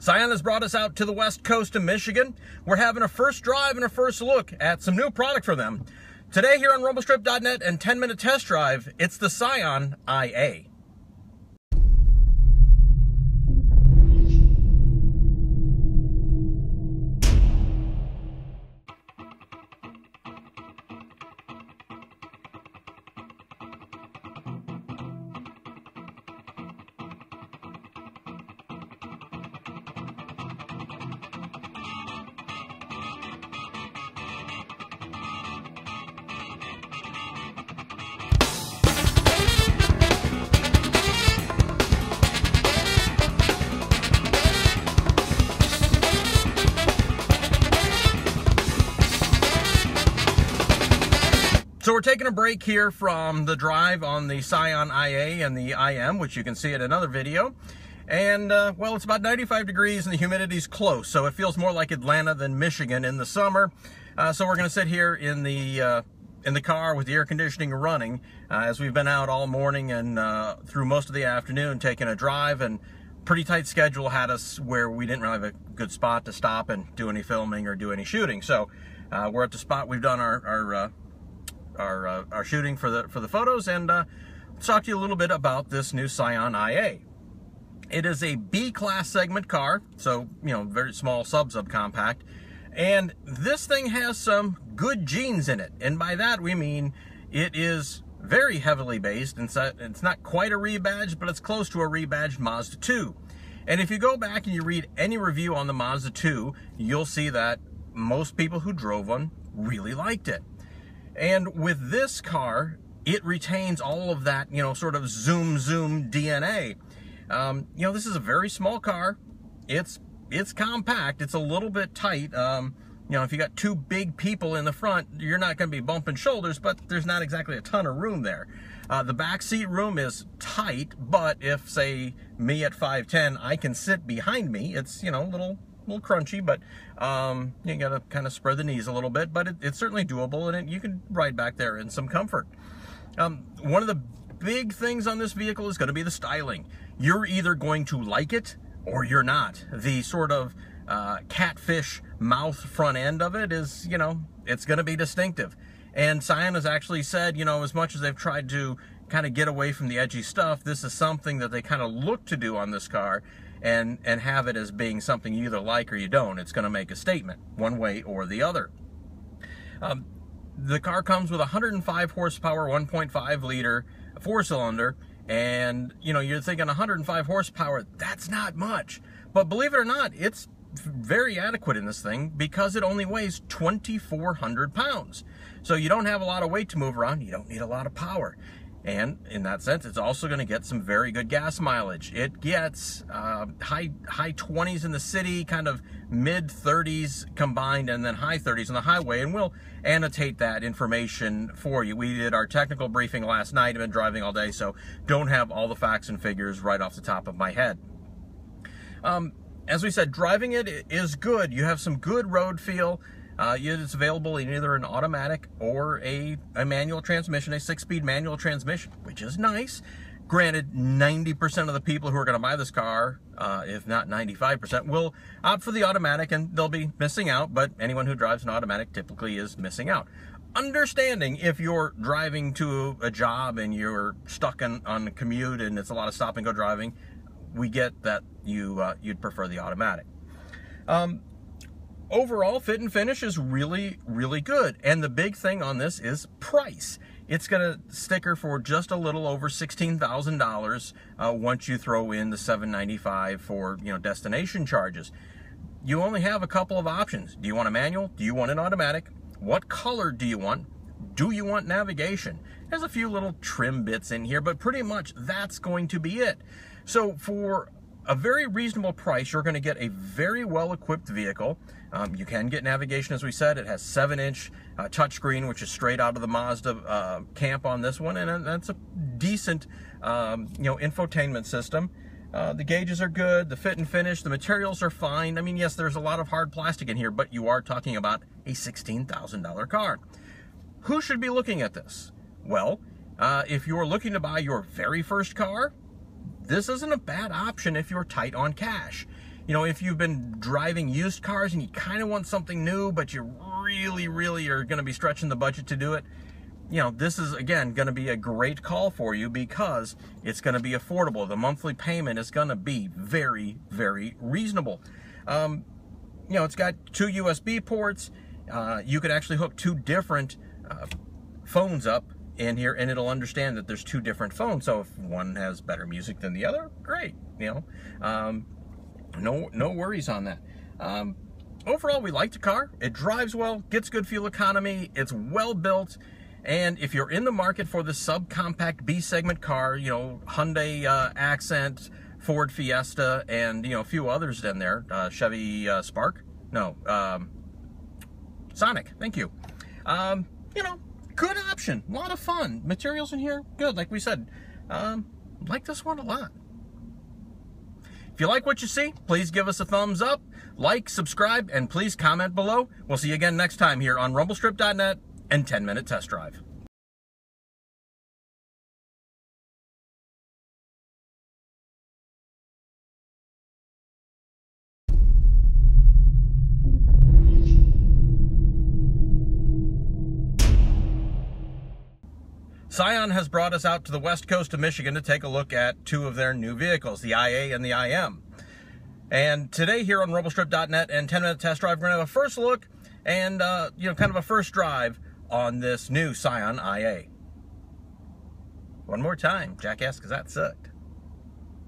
Scion has brought us out to the west coast of Michigan. We're having a first drive and a first look at some new product for them. Today here on Rumblestrip.NET and 10-minute test drive, it's the Scion IA. So we're taking a break here from the drive on the Scion IA and the IM, which you can see in another video. And, well, it's about 95 degrees and the humidity's close, so it feels more like Atlanta than Michigan in the summer. So we're going to sit here in the car with the air conditioning running as we've been out all morning and through most of the afternoon taking a drive, and pretty tight schedule had us where we didn't really have a good spot to stop and do any filming or do any shooting. So we're at the spot we've done our shooting for the photos, and let's talk to you a little bit about this new Scion IA. It is a B-class segment car, so, you know, very small subcompact, and this thing has some good genes in it, and by that we mean it is very heavily based, and it's not quite a rebadged, but it's close to a rebadged Mazda 2. And if you go back and you read any review on the Mazda 2, you'll see that most people who drove one really liked it. And with this car, it retains all of that, you know, sort of ZoomZoom DNA. You know, this is a very small car. It's compact. It's a little bit tight. You know, if you got two big people in the front, you're not going to be bumping shoulders, but there's not exactly a ton of room there. The back seat room is tight, but if, say, me at 5'10", I can sit behind me, it's, you know, a little crunchy, but you gotta kind of spread the knees a little bit, but it's certainly doable, and you can ride back there in some comfort. One of the big things on this vehicle is going to be the styling. You're either going to like it or you're not. The sort of catfish mouth front end of it is, you know, it's going to be distinctive. And Scion has actually said, you know, as much as they've tried to kind of get away from the edgy stuff, this is something that they kind of look to do on this car, and have it as being something you either like or you don't. It's going to make a statement one way or the other. The car comes with 105 horsepower, 1.5 liter, 4-cylinder, and you know, you're thinking 105 horsepower, that's not much. But believe it or not, it's very adequate in this thing because it only weighs 2,400 pounds. So you don't have a lot of weight to move around, you don't need a lot of power. And in that sense, it's also going to get some very good gas mileage. It gets high 20s in the city, kind of mid 30s combined, and then high 30s on the highway. And we'll annotate that information for you. We did our technical briefing last night. I've been driving all day, so don't have all the facts and figures right off the top of my head. As we said, driving it is good. You have some good road feel. It's available in either an automatic or a manual transmission, a 6-speed manual transmission, which is nice. Granted, 90% of the people who are going to buy this car, if not 95%, will opt for the automatic, and they'll be missing out, but anyone who drives an automatic typically is missing out. Understanding if you're driving to a job and you're stuck on the commute and it's a lot of stop and go driving, we get that you'd prefer the automatic. Overall, fit and finish is really, really good. And the big thing on this is price. It's going to sticker for just a little over $16,000 once you throw in the $795 for, you know, destination charges. You only have a couple of options. Do you want a manual? Do you want an automatic? What color do you want? Do you want navigation? There's a few little trim bits in here, but pretty much that's going to be it. So for a very reasonable price, you're going to get a very well-equipped vehicle. You can get navigation, as we said. It has 7-inch touchscreen, which is straight out of the Mazda camp on this one, and that's a decent, you know, infotainment system. The gauges are good, the fit and finish, the materials are fine. I mean, yes, there's a lot of hard plastic in here, but you are talking about a $16,000 car. Who should be looking at this? Well, if you're looking to buy your very first car, this isn't a bad option if you're tight on cash. You know, if you've been driving used cars and you kind of want something new, but you really are going to be stretching the budget to do it, you know, this is, again, going to be a great call for you because it's going to be affordable. The monthly payment is going to be very reasonable. You know, it's got 2 USB ports. You could actually hook 2 different phones up in here, and it'll understand that there's 2 different phones. So if one has better music than the other, great. You know, no worries on that. Overall, we like the car. It drives well, gets good fuel economy, it's well built, and if you're in the market for the subcompact B segment car, you know, Hyundai Accent, Ford Fiesta, and, you know, a few others in there, Chevy Sonic, thank you. You know, good option, a lot of fun. Materials in here, good, like we said. Like this one a lot. If you like what you see, please give us a thumbs up, like, subscribe, and please comment below. We'll see you again next time here on Rumblestrip.net and 10-Minute Test Drive. Scion has brought us out to the west coast of Michigan to take a look at 2 of their new vehicles, the IA and the IM. And today here on Rumblestrip.net and 10-Minute Test Drive, we're going to have a first look and, you know, kind of a first drive on this new Scion IA. One more time, jackass, because that sucked.